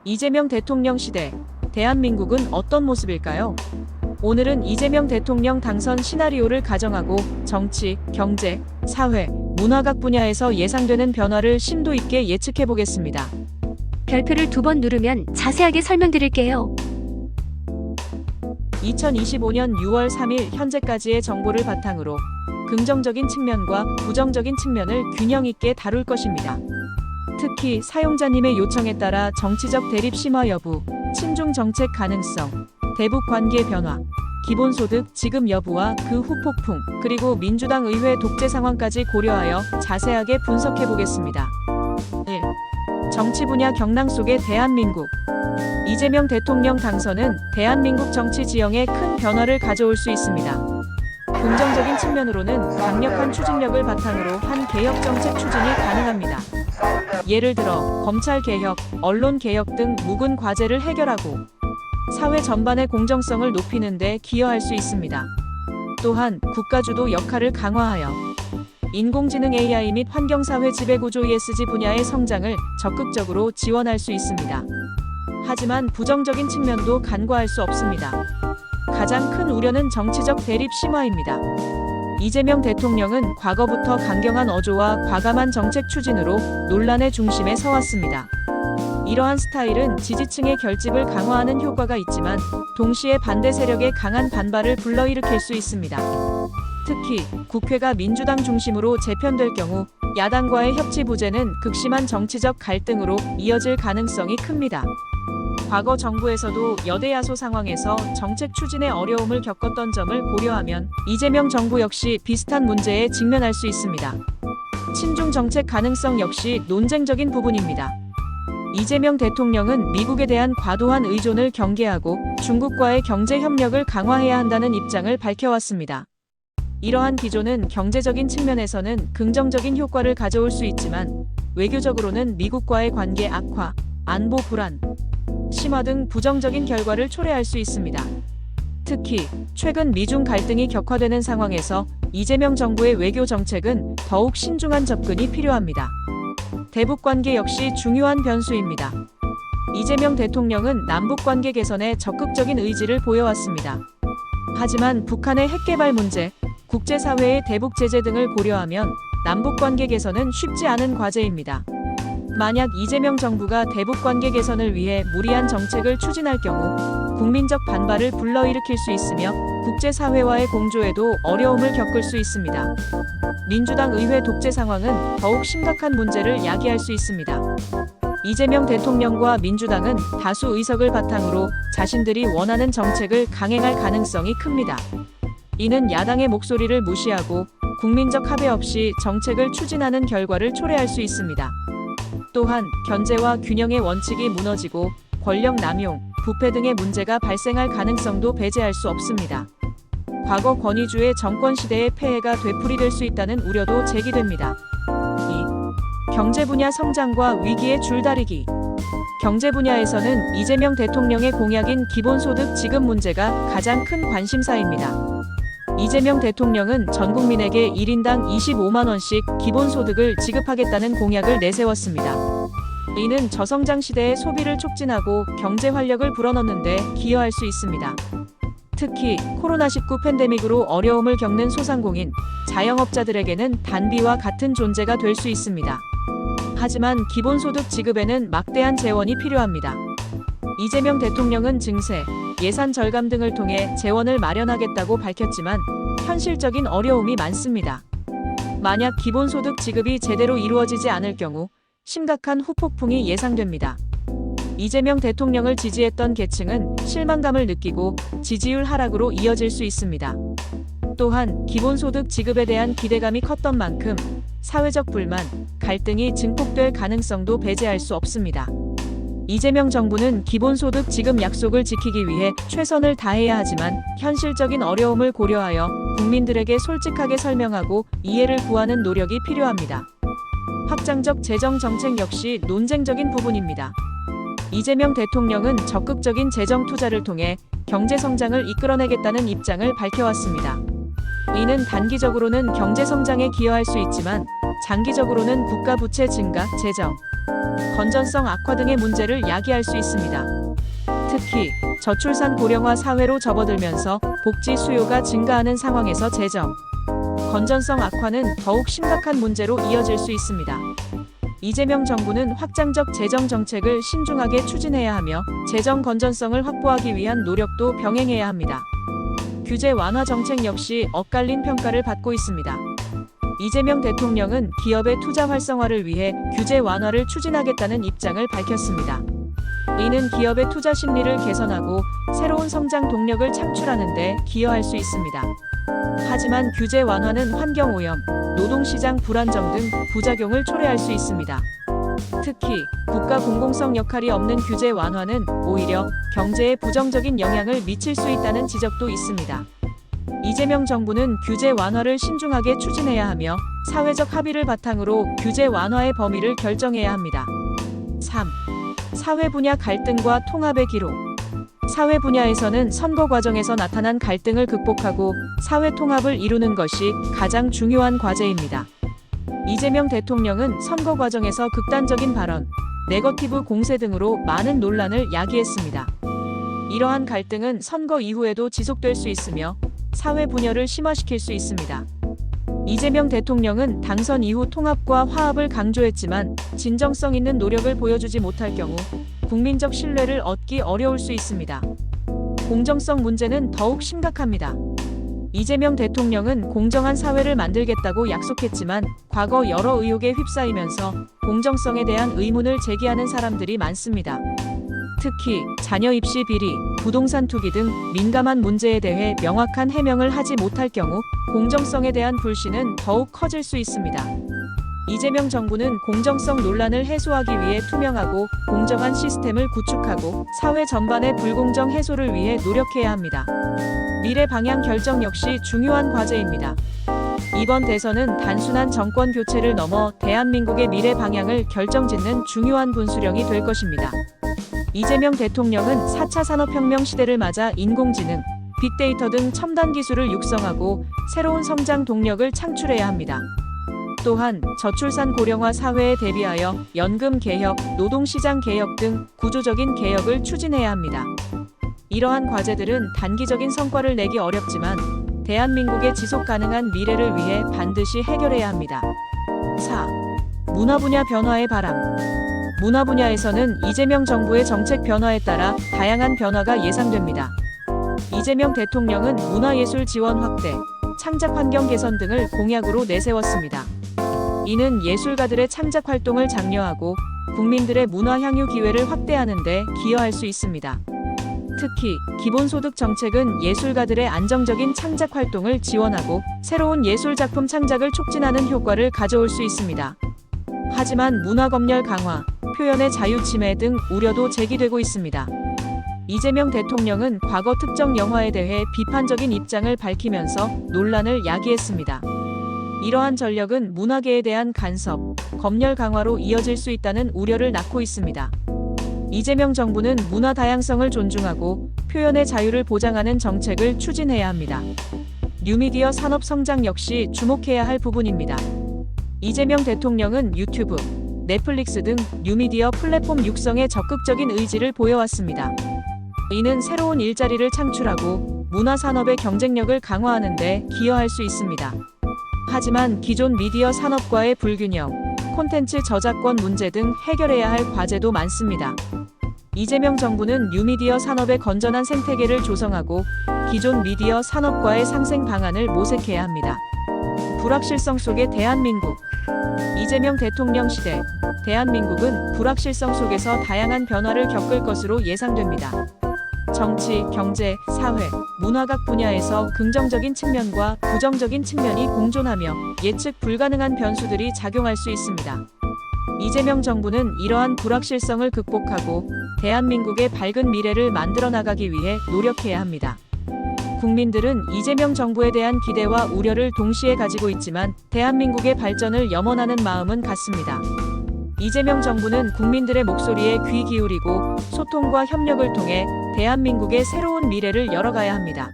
이재명 대통령 시대, 대한민국은 어떤 모습일까요? 오늘은 이재명 대통령 당선 시나리오를 가정하고 정치, 경제, 사회, 문화 각 분야에서 예상되는 변화를 심도 있게 예측해 보겠습니다. 별표를 2번 누르면 자세하게 설명드릴게요. 2025년 6월 3일 현재까지의 정보를 바탕으로 긍정적인 측면과 부정적인 측면을 균형 있게 다룰 것입니다. 특히 사용자님의 요청에 따라 정치적 대립 심화 여부, 친중 정책 가능성, 대북 관계 변화, 기본소득 지급 여부와 그 후 폭풍, 그리고 민주당 의회 독재 상황까지 고려하여 자세하게 분석해 보겠습니다. 1. 정치 분야 경랑 속의 대한민국. 이재명 대통령 당선은 대한민국 정치 지형에 큰 변화를 가져올 수 있습니다. 긍정적인 측면으로는 강력한 추진력을 바탕으로 한 개혁 정책 추진이 가능합니다. 예를 들어 검찰 개혁, 언론 개혁 등 묵은 과제를 해결하고 사회 전반의 공정성을 높이는 데 기여할 수 있습니다. 또한 국가주도 역할을 강화하여 인공지능 AI 및 환경사회 지배구조 ESG 분야의 성장을 적극적으로 지원할 수 있습니다. 하지만 부정적인 측면도 간과할 수 없습니다. 가장 큰 우려는 정치적 대립 심화입니다. 이재명 대통령은 과거부터 강경한 어조와 과감한 정책 추진으로 논란의 중심에 서왔습니다. 이러한 스타일은 지지층의 결집을 강화하는 효과가 있지만 동시에 반대 세력의 강한 반발을 불러일으킬 수 있습니다. 특히 국회가 민주당 중심으로 재편될 경우 야당과의 협치 부재는 극심한 정치적 갈등으로 이어질 가능성이 큽니다. 과거 정부에서도 여대 야소 상황에서 정책 추진에 어려움을 겪었던 점을 고려하면 이재명 정부 역시 비슷한 문제에 직면할 수 있습니다. 친중 정책 가능성 역시 논쟁적인 부분입니다. 이재명 대통령은 미국에 대한 과도한 의존을 경계하고 중국과의 경제 협력을 강화해야 한다는 입장을 밝혀왔습니다. 이러한 기조는 경제적인 측면에서는 긍정적인 효과를 가져올 수 있지만 외교적으로는 미국과의 관계 악화, 안보 불안, 심화 등 부정적인 결과를 초래할 수 있습니다. 특히 최근 미중 갈등이 격화되는 상황에서 이재명 정부의 외교 정책은 더욱 신중한 접근이 필요합니다. 대북 관계 역시 중요한 변수입니다. 이재명 대통령은 남북 관계 개선에 적극적인 의지를 보여왔습니다. 하지만 북한의 핵 개발 문제, 국제사회의 대북 제재 등을 고려하면 남북 관계 개선은 쉽지 않은 과제입니다. 만약 이재명 정부가 대북 관계 개선을 위해 무리한 정책을 추진할 경우 국민적 반발을 불러일으킬 수 있으며 국제사회와의 공조에도 어려움을 겪을 수 있습니다. 민주당 의회 독재 상황은 더욱 심각한 문제를 야기할 수 있습니다. 이재명 대통령과 민주당은 다수 의석을 바탕으로 자신들이 원하는 정책을 강행할 가능성이 큽니다. 이는 야당의 목소리를 무시하고 국민적 합의 없이 정책을 추진하는 결과를 초래할 수 있습니다. 또한 견제와 균형의 원칙이 무너지고 권력 남용, 부패 등의 문제가 발생할 가능성도 배제할 수 없습니다. 과거 권위주의 정권 시대의 폐해가 되풀이될 수 있다는 우려도 제기됩니다. 2. 경제 분야 성장과 위기의 줄다리기. 경제 분야에서는 이재명 대통령의 공약인 기본소득 지급 문제가 가장 큰 관심사입니다. 이재명 대통령은 전 국민에게 1인당 25만 원씩 기본소득을 지급하겠다는 공약을 내세웠습니다. 이는 저성장 시대의 소비를 촉진하고 경제 활력을 불어넣는 데 기여할 수 있습니다. 특히 코로나19 팬데믹으로 어려움을 겪는 소상공인, 자영업자들에게는 단비와 같은 존재가 될 수 있습니다. 하지만 기본소득 지급에는 막대한 재원이 필요합니다. 이재명 대통령은 증세, 예산 절감 등을 통해 재원을 마련하겠다고 밝혔지만 현실적인 어려움이 많습니다. 만약 기본소득 지급이 제대로 이루어지지 않을 경우 심각한 후폭풍이 예상됩니다. 이재명 대통령을 지지했던 계층은 실망감을 느끼고 지지율 하락으로 이어질 수 있습니다. 또한 기본소득 지급에 대한 기대감이 컸던 만큼 사회적 불만, 갈등이 증폭될 가능성도 배제할 수 없습니다. 이재명 정부는 기본소득 지급 약속을 지키기 위해 최선을 다해야 하지만 현실적인 어려움을 고려하여 국민들에게 솔직하게 설명하고 이해를 구하는 노력이 필요합니다. 확장적 재정 정책 역시 논쟁적인 부분입니다. 이재명 대통령은 적극적인 재정 투자를 통해 경제 성장을 이끌어내겠다는 입장을 밝혀왔습니다. 이는 단기적으로는 경제 성장에 기여할 수 있지만 장기적으로는 국가 부채 증가, 재정 건전성 악화 등의 문제를 야기할 수 있습니다. 특히 저출산 고령화 사회로 접어들면서 복지 수요가 증가하는 상황에서 재정 건전성 악화는 더욱 심각한 문제로 이어질 수 있습니다. 이재명 정부는 확장적 재정 정책을 신중하게 추진해야 하며 재정 건전성을 확보하기 위한 노력도 병행해야 합니다. 규제 완화 정책 역시 엇갈린 평가를 받고 있습니다. 이재명 대통령은 기업의 투자 활성화를 위해 규제 완화를 추진하겠다는 입장을 밝혔습니다. 이는 기업의 투자 심리를 개선하고 새로운 성장 동력을 창출하는 데 기여할 수 있습니다. 하지만 규제 완화는 환경오염, 노동시장 불안정 등 부작용을 초래할 수 있습니다. 특히 국가 공공성 역할이 없는 규제 완화는 오히려 경제에 부정적인 영향을 미칠 수 있다는 지적도 있습니다. 이재명 정부는 규제 완화를 신중하게 추진해야 하며 사회적 합의를 바탕으로 규제 완화의 범위를 결정해야 합니다. 3. 사회 분야 갈등과 통합의 기로. 사회 분야에서는 선거 과정에서 나타난 갈등을 극복하고 사회 통합을 이루는 것이 가장 중요한 과제입니다. 이재명 대통령은 선거 과정에서 극단적인 발언, 네거티브 공세 등으로 많은 논란을 야기했습니다. 이러한 갈등은 선거 이후에도 지속될 수 있으며 사회 분열을 심화시킬 수 있습니다. 이재명 대통령은 당선 이후 통합과 화합을 강조했지만 진정성 있는 노력을 보여주지 못할 경우 국민적 신뢰를 얻기 어려울 수 있습니다. 공정성 문제는 더욱 심각합니다. 이재명 대통령은 공정한 사회를 만들겠다고 약속했지만 과거 여러 의혹에 휩싸이면서 공정성에 대한 의문을 제기하는 사람들이 많습니다. 특히 자녀 입시 비리, 부동산 투기 등 민감한 문제에 대해 명확한 해명을 하지 못할 경우 공정성에 대한 불신은 더욱 커질 수 있습니다. 이재명 정부는 공정성 논란을 해소하기 위해 투명하고 공정한 시스템을 구축하고 사회 전반의 불공정 해소를 위해 노력해야 합니다. 미래 방향 결정 역시 중요한 과제입니다. 이번 대선은 단순한 정권 교체를 넘어 대한민국의 미래 방향을 결정짓는 중요한 분수령이 될 것입니다. 이재명 대통령은 4차 산업혁명 시대를 맞아 인공지능, 빅데이터 등 첨단 기술을 육성하고 새로운 성장 동력을 창출해야 합니다. 또한 저출산 고령화 사회에 대비하여 연금 개혁, 노동시장 개혁 등 구조적인 개혁을 추진해야 합니다. 이러한 과제들은 단기적인 성과를 내기 어렵지만 대한민국의 지속 가능한 미래를 위해 반드시 해결해야 합니다. 4. 문화 분야 변화의 바람. 문화 분야에서는 이재명 정부의 정책 변화에 따라 다양한 변화가 예상됩니다. 이재명 대통령은 문화예술 지원 확대, 창작 환경 개선 등을 공약으로 내세웠습니다. 이는 예술가들의 창작 활동을 장려하고 국민들의 문화 향유 기회를 확대하는 데 기여할 수 있습니다. 특히 기본소득 정책은 예술가들의 안정적인 창작 활동을 지원하고 새로운 예술 작품 창작을 촉진하는 효과를 가져올 수 있습니다. 하지만 문화 검열 강화, 표현의 자유 침해 등 우려도 제기되고 있습니다. 이재명 대통령은 과거 특정 영화에 대해 비판적인 입장을 밝히면서 논란을 야기했습니다. 이러한 전력은 문화계에 대한 간섭, 검열 강화로 이어질 수 있다는 우려를 낳고 있습니다. 이재명 정부는 문화 다양성을 존중하고 표현의 자유를 보장하는 정책을 추진해야 합니다. 뉴미디어 산업 성장 역시 주목해야 할 부분입니다. 이재명 대통령은 유튜브, 넷플릭스 등 뉴미디어 플랫폼 육성에 적극적인 의지를 보여왔습니다. 이는 새로운 일자리를 창출하고 문화 산업의 경쟁력을 강화하는 데 기여할 수 있습니다. 하지만 기존 미디어 산업과의 불균형, 콘텐츠 저작권 문제 등 해결해야 할 과제도 많습니다. 이재명 정부는 뉴미디어 산업의 건전한 생태계를 조성하고 기존 미디어 산업과의 상생 방안을 모색해야 합니다. 불확실성 속의 대한민국. 이재명 대통령 시대, 대한민국은 불확실성 속에서 다양한 변화를 겪을 것으로 예상됩니다. 정치, 경제, 사회, 문화 각 분야에서 긍정적인 측면과 부정적인 측면이 공존하며 예측 불가능한 변수들이 작용할 수 있습니다. 이재명 정부는 이러한 불확실성을 극복하고 대한민국의 밝은 미래를 만들어 나가기 위해 노력해야 합니다. 국민들은 이재명 정부에 대한 기대와 우려를 동시에 가지고 있지만 대한민국의 발전을 염원하는 마음은 같습니다. 이재명 정부는 국민들의 목소리에 귀 기울이고 소통과 협력을 통해 대한민국의 새로운 미래를 열어가야 합니다.